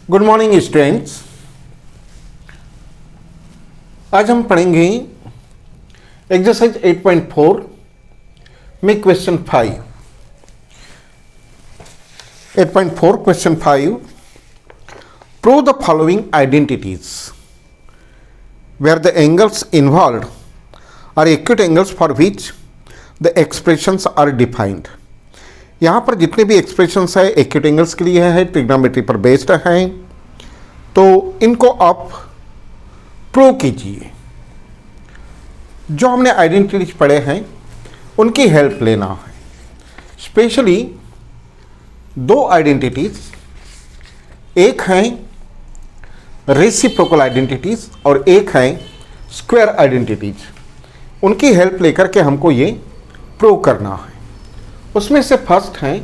Good morning students. आज हम पढ़ेंगे एक्सरसाइज 8.4 में question 5। 8.4 question 5, prove the following identities where the angles involved are acute angles for which the expressions are defined. यहाँ पर जितने भी एक्सप्रेशंस है एक्यूट एंगल्स के लिए है, ट्रिग्नोमेट्री पर बेस्ड हैं, तो इनको आप प्रूव कीजिए। जो हमने आइडेंटिटीज पढ़े हैं उनकी हेल्प लेना है। स्पेशली दो आइडेंटिटीज, एक हैं रेसिप्रोकल आइडेंटिटीज और एक हैं स्क्वायर आइडेंटिटीज। उनकी हेल्प लेकर के हमको ये प्रूव करना है। उसमें से फर्स्ट है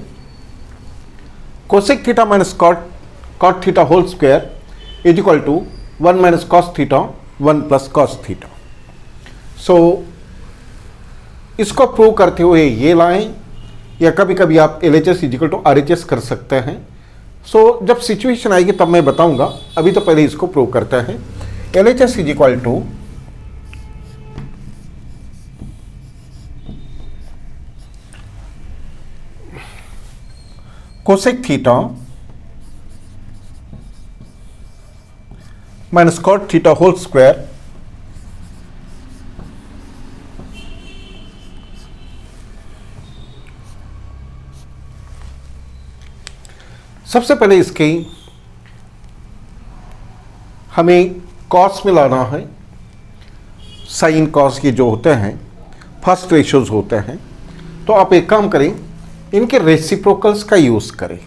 cosec theta minus cot theta whole square is equal to 1 minus cos theta 1 plus cos theta. So इसको प्रूव करते हुए ये लाएं, या कभी कभी आप LHS is equal to RHS कर सकते हैं। सो जब सिचुएशन आएगी तब मैं बताऊंगा, अभी तो पहले इसको प्रूव करते हैं। LHS is equal to cosec theta minus cot theta whole square सबसे पहले इसके हमें कॉस में लाना है। साइन कॉस ये जो होते हैं फर्स्ट रेशियोज होते हैं, तो आप एक काम करें, इनके रेसिप्रोकल्स का यूज करें।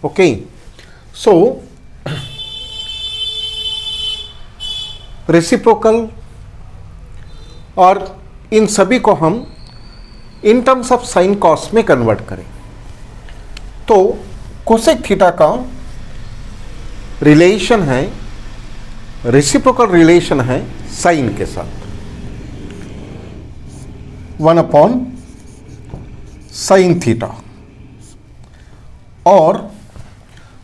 ओके, सो रेसिप्रोकल और इन सभी को हम in terms of sine cos में कन्वर्ट करें। तो कोसेक थीटा का रिलेशन है, रेसिप्रोकल रिलेशन है साइन के साथ, 1 अपॉन साइन थीटा, और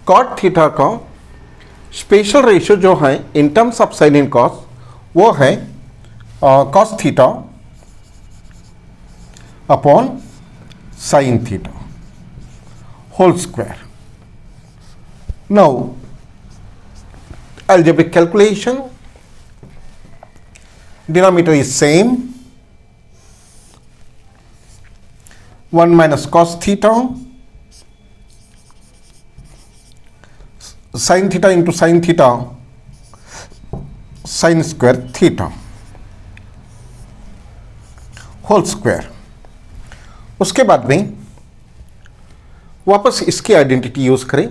कॉट थीटा का स्पेशल रेशियो जो है in terms of sine and cos वो है cos theta upon sine theta whole square. Now algebraic calculation, denominator is same, 1 minus cos theta sin theta into sin theta sin square theta whole square. उसके बाद में वापस इसकी identity use करें।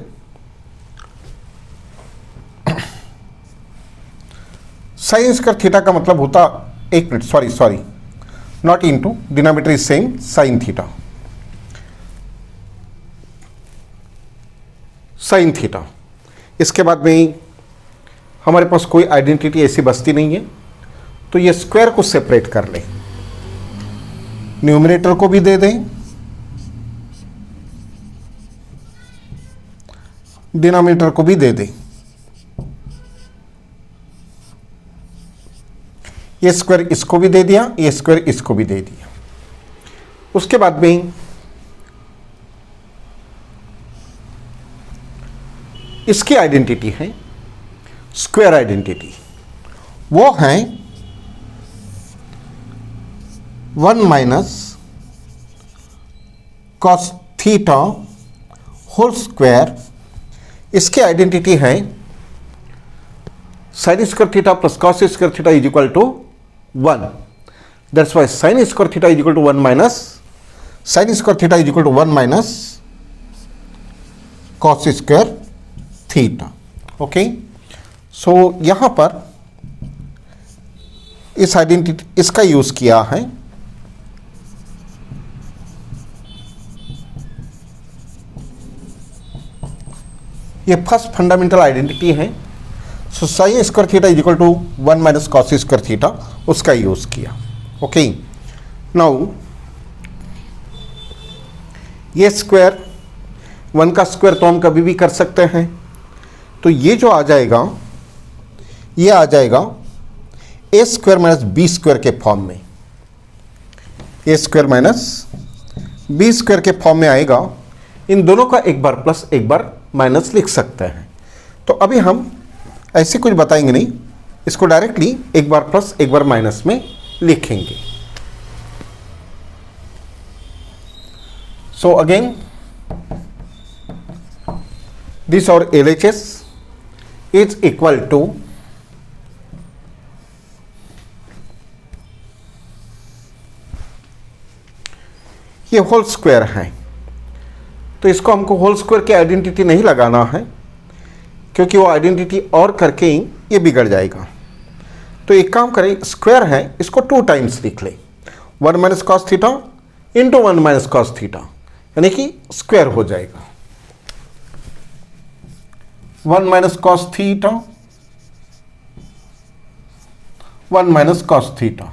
Sine square theta का मतलब होता, एक minute, sorry not into, denominator is same sine theta, sine theta. इसके बाद में हमारे पास कोई आइडेंटिटी ऐसी बचती नहीं है, तो ये स्क्वायर को सेपरेट कर लें, न्यूमरेटर को भी दे दें, डिनोमिनेटर को भी दे दें। ये स्क्वायर इसको भी दे दिया, ये स्क्वायर इसको भी दे दिया। उसके बाद में इसकी आइडेंटिटी है स्क्वायर आइडेंटिटी, वो है 1 minus cos theta whole square. इसकी आइडेंटिटी है sine square theta plus cos square theta is equal to 1। That's why sine square theta is equal to 1 minus sine square theta is equal to 1 minus cos square theta. Okay, so यहां पर इस identity इसका use किया है। ये first fundamental identity है। So sine square theta is equal to 1 minus cos square theta, उसका use किया। ओके, नाउ ये स्क्वायर 1 का स्क्वायर तो हम कभी भी कर सकते हैं, तो ये जो आ जाएगा, ये आ जाएगा ए स्क्वायर माइनस बी स्क्वायर के फॉर्म में, ए स्क्वायर माइनस बी स्क्वायर के फॉर्म में आएगा। इन दोनों का एक बार प्लस एक बार माइनस लिख सकते हैं। तो अभी हम ऐसे कुछ बताएंगे नहीं, इसको डायरेक्टली एक बार प्लस एक बार माइनस में लिखेंगे। सो अगेन दिस और LHS इज इक्वल टू ये होल स्क्वायर है, तो इसको हमको होल स्क्वायर की आइडेंटिटी नहीं लगाना है, क्योंकि वो आइडेंटिटी और करके ही ये बिगड़ जाएगा। तो एक काम करें, स्क्वायर है इसको 2 टाइम्स लिख ले, 1 minus cos theta into 1 minus cos theta, यानी कि स्क्वायर हो जाएगा 1 minus cos theta 1 minus cos theta.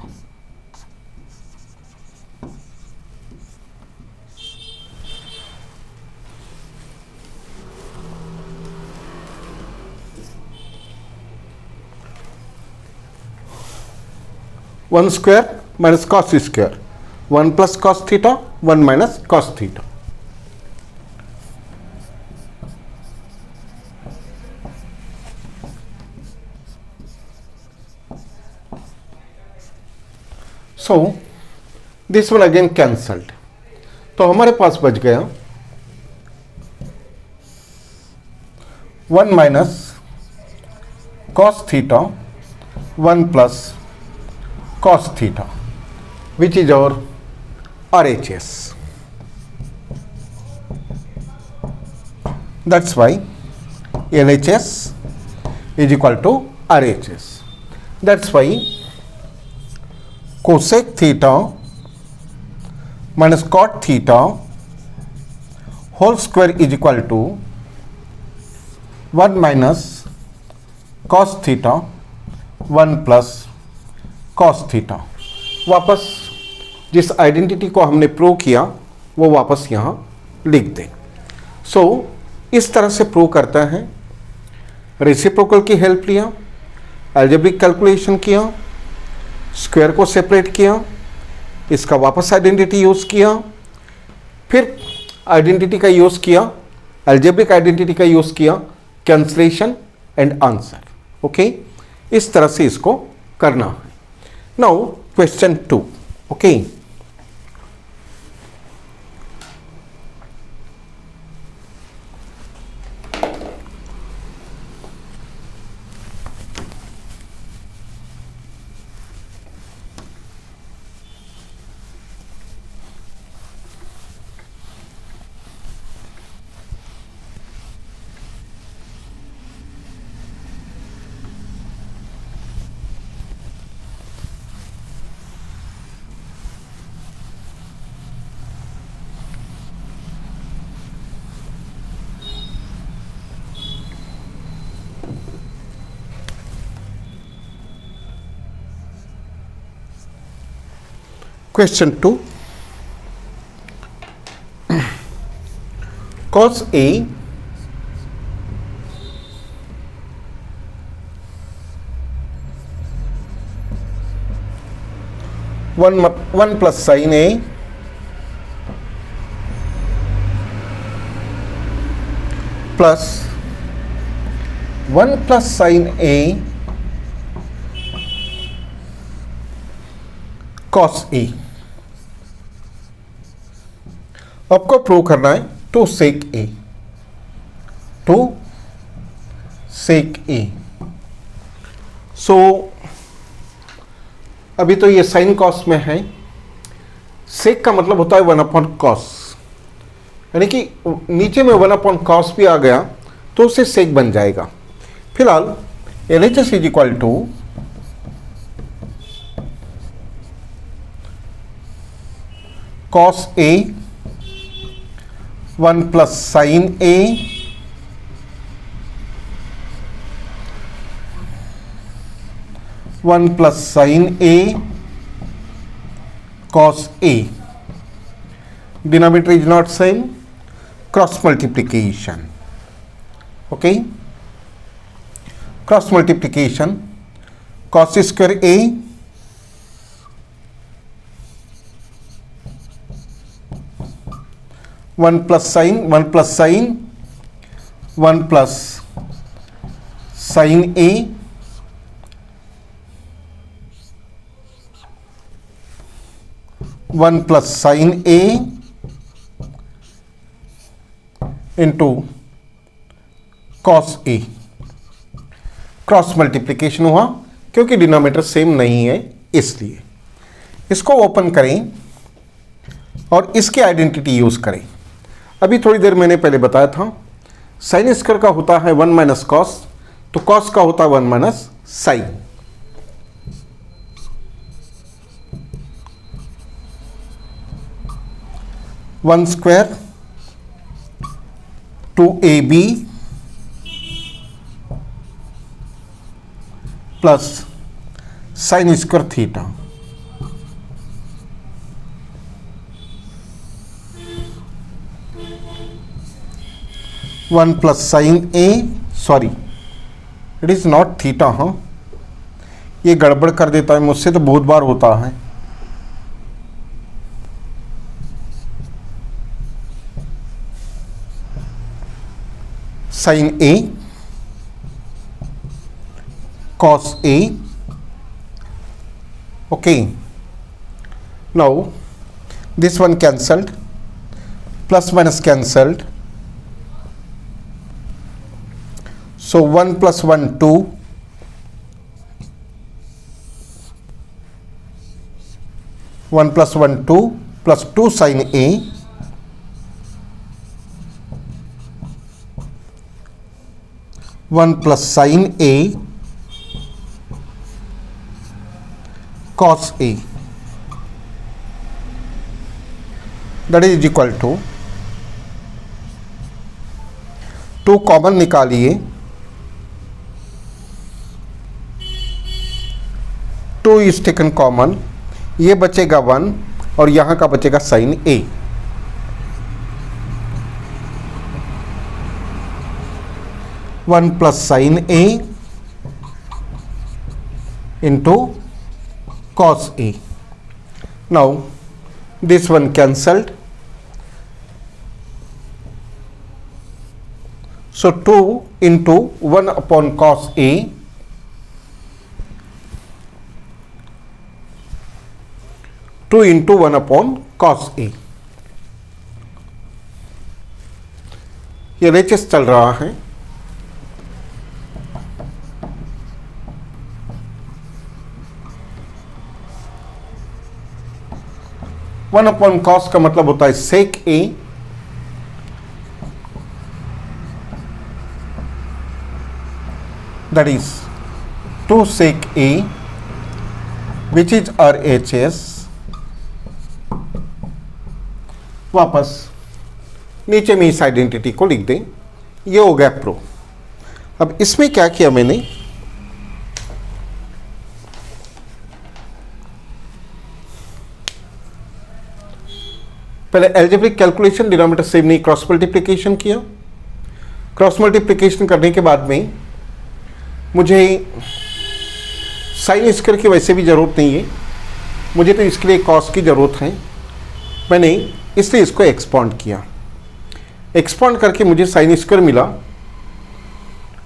One square minus cos square, 1 plus cos theta 1 minus cos theta. So this will again cancelled, तो हमारे पास बच गया 1 minus cos theta 1 plus cos theta, which is our RHS. That's why LHS is equal to RHS. That's why cosec theta minus cot theta whole square is equal to 1 minus cos theta 1 plus cos theta. वापस जिस identity को हमने prove किया वो वापस यहाँ लिख दें। सो इस तरह से प्रूव करता है, रेसिप्रोकल की हेल्प लिया, अलजेब्रिक कैलकुलेशन किया, स्क्वायर को सेपरेट किया, इसका वापस आइडेंटिटी यूज़ किया, फिर आइडेंटिटी का यूज़ किया, अलजेब्रिक आइडेंटिटी का यूज़ किया, कैंसलेशन एंड आंसर। ओके, इस तरह से इसको करना है। Now question 2. Okay. Question 2. Cos A one plus sin A plus 1 plus sin A cos A। आपको प्रूव करना है टू सेक ए, टू सेक ए। सो अभी तो ये साइन कॉस में है, सेक का मतलब होता है 1 अपॉन कॉस, यानी कि नीचे में 1 अपॉन कॉस भी आ गया तो उससे सेक बन जाएगा। फिलहाल LHS is equal to cos A 1 plus sine A one plus sine A cos A. Denominator is not same, cross multiplication. Okay, cross multiplication cos square A one plus sine one plus sine A one plus sine A into cos A. Cross multiplication हुआ क्योंकि denominator same नहीं है इसलिए। इसको open करें और इसकी identity use करें। अभी थोड़ी देर मैंने पहले बताया था साइन स्क्वायर का होता है 1 माइनस कॉस, तो कॉस का होता है 1 minus sine. One square 2ab plus sine square theta. One plus sine A, sorry it is not theta. हाँ, ये गड़बड़ कर देता है मुझसे, तो बहुत बार होता है। Sine A cos A. Okay, now this one cancelled, plus minus cancelled, so 1 plus 1 2, 1 plus 1 2 plus 2 sin A one plus sine A cos A, that is equal to 2 common निकालिए, 2 इज टेकन कॉमन, ये बचेगा 1 और यहाँ का बचेगा sine A। One plus sine A into cos A. Now this one cancelled, so 2 into 1 upon cos A two into 1 upon cos A। ये LHS चल रहा है, वन अपॉन कॉस का मतलब होता है sec A, that is 2 sec A which is RHS। वापस नीचे में इस आइडेंटिटी को लिख दें, ये हो गया प्रो। अब इसमें क्या किया मैंने, पहले एल्जेब्रिक कैलकुलेशन, डिनोमिनेटर सेम नहीं, क्रॉस मल्टीप्लिकेशन किया। क्रॉस मल्टीप्लिकेशन करने के बाद में मुझे साइन स्क्वायर की वैसे भी ज़रूरत नहीं है, मुझे तो इसके लिए कॉस की ज़रूरत है। मैंने इसलिए इसको एक्सपांड किया, एक्सपांड करके मुझे साइन स्क्वायर मिला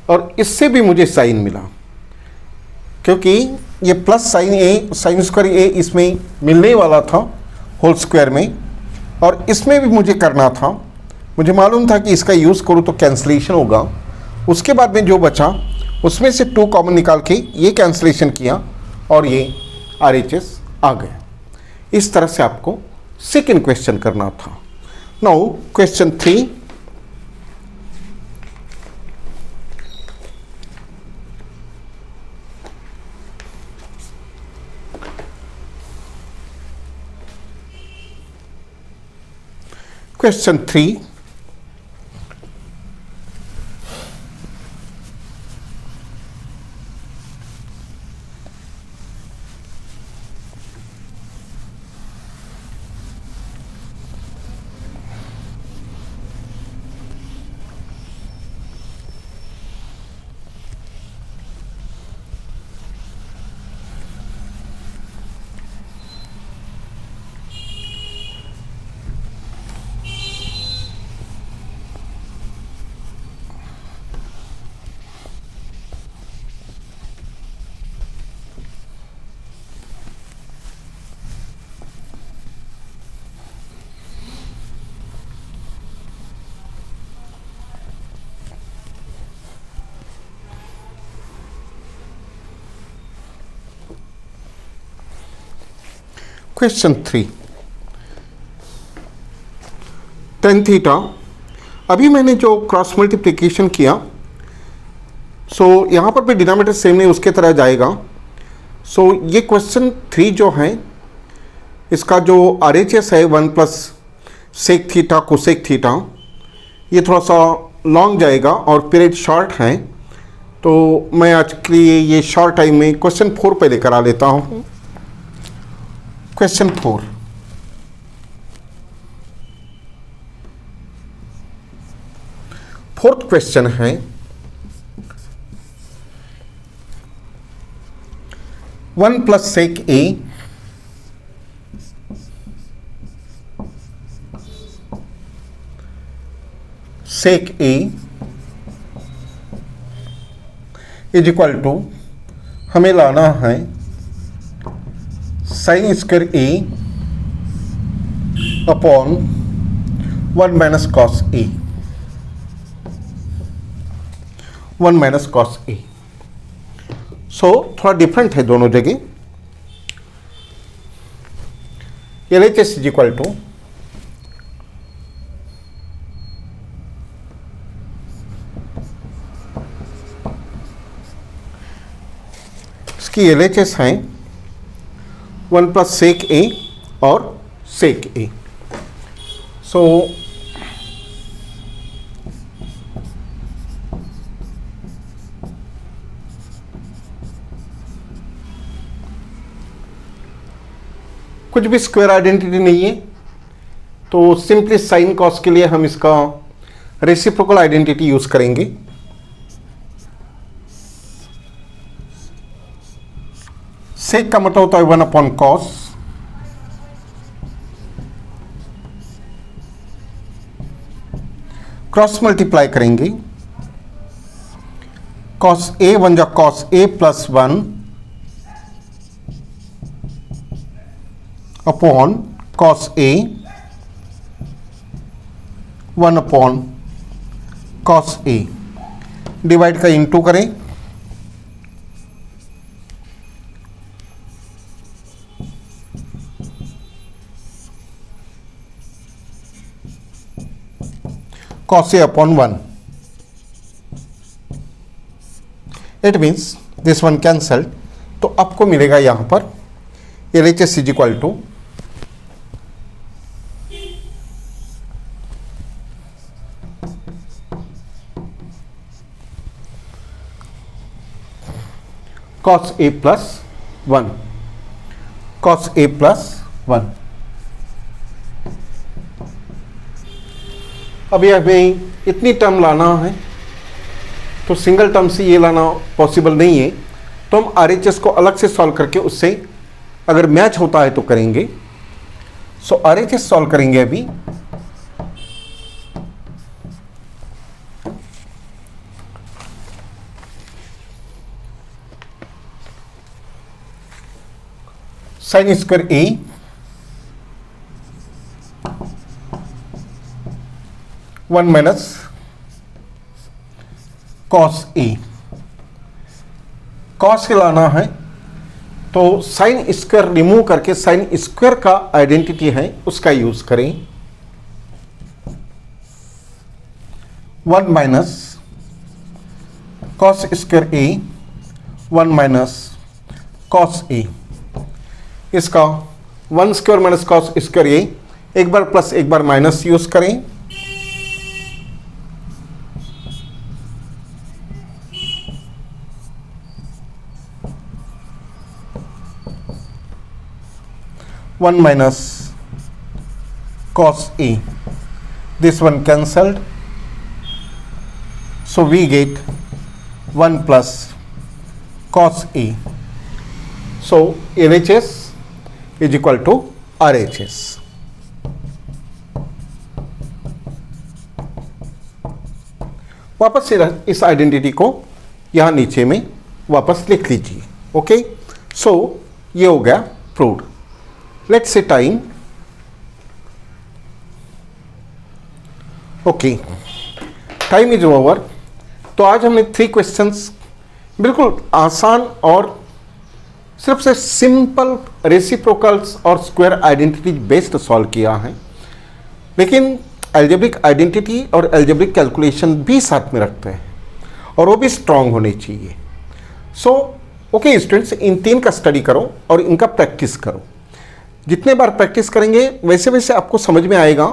और इससे भी मुझे साइन मिला, क्योंकि ये प्लस साइन ए, साइन स्क्वायर ए इसमें मिलने वाला था होल स्क्वायर में, और इसमें भी मुझे करना था। मुझे मालूम था कि इसका यूज़ करूँ तो कैंसलेशन होगा। उसके बाद में जो बचा उसमें से 2 कॉमन निकाल के ये कैंसलेशन किया और ये RHS आ गया। इस तरह से आपको सेकेंड क्वेश्चन करना था। Now question 3, Question 3, question 3, tan theta. अभी मैंने जो क्रॉस मल्टीप्लिकेशन किया, सो यहाँ पर भी डिनोमिनेटर सेम नहीं, उसके तरह जाएगा। सो ये क्वेश्चन 3 जो है, इसका जो RHS है 1 plus sec theta cosec theta, ये थोड़ा सा लॉन्ग जाएगा और पीरियड शॉर्ट है, तो मैं आज के लिए ये शॉर्ट टाइम में क्वेश्चन 4 पे लेकर आ लेता हूँ। क्वेश्चन 4, फोर्थ क्वेश्चन है, one plus sec A sec A is equal to, हमें लाना है sine square A upon 1 minus cos A, 1 minus cos A. So थोड़ा डिफरेंट है दोनों जगह। LHS इज इक्वल टू इसकी LHS है 1 प्लस सेक ए और सेक ए। सो कुछ भी स्क्वायर आइडेंटिटी नहीं है, तो सिंपली साइन कॉस के लिए हम इसका रेसिप्रोकल आइडेंटिटी यूज करेंगे। सेक का मतलब होता है 1 अपॉन कॉस, क्रॉस मल्टीप्लाई करेंगे, कॉस ए 1 जा cos A plus 1 upon cos A 1 upon cos A, divide का इनटू करें, cos A upon 1. It means this one cancelled, तो आपको मिलेगा यहाँ पर LHS is equal to cos A plus 1, cos A plus 1। अभी हमें इतनी टर्म लाना है, तो सिंगल टर्म से ये लाना पॉसिबल नहीं है, तो हम RHS को अलग से सॉल्व करके उससे अगर मैच होता है तो करेंगे। सो RHS सॉल्व करेंगे अभी। साइन स्क्वायर ए 1 माइनस कॉस ए, कॉस के लाना है तो साइन स्क्वायर रिमूव करके साइन स्क्वायर का आइडेंटिटी है उसका यूज करें। 1 माइनस कॉस स्क्वायर ए 1 माइनस कॉस ए, इसका 1 स्क्वायर माइनस कॉस स्क्वायर ए, एक बार प्लस एक बार माइनस यूज करें, one minus cos A, this one cancelled, so we get 1 plus cos A, so LHS is equal to RHS। वापस से इस identity को यहाँ नीचे में वापस लिख लीजिए। ओके, सो ये हो गया proved. Let's say time. Okay, time is over. तो आज हमने 3 क्वेश्चंस बिल्कुल आसान और सिर्फ से सिंपल रेसिप्रोकल्स और स्क्वायर आइडेंटिटी बेस्ड सॉल्व किया है, लेकिन एल्जेब्रिक आइडेंटिटी और एल्जेब्रिक कैलकुलेशन भी साथ में रखते हैं और वो भी स्ट्रांग होने चाहिए। सो ओके स्टूडेंट्स, इन 3 का स्टडी करो और इनका प्रैक्टिस करो। जितने बार प्रैक्टिस करेंगे वैसे वैसे आपको समझ में आएगा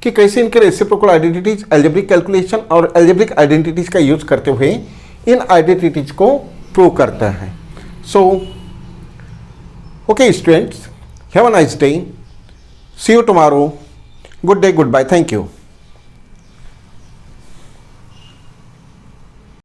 कि कैसे इनके रेसिप्रोकल आइडेंटिटीज, एल्जेब्रिक कैलकुलेशन और एल्जेब्रिक आइडेंटिटीज का यूज करते हुए इन आइडेंटिटीज को प्रूव करता है। So okay students, have a nice day, see you tomorrow, good day, goodbye, thank you.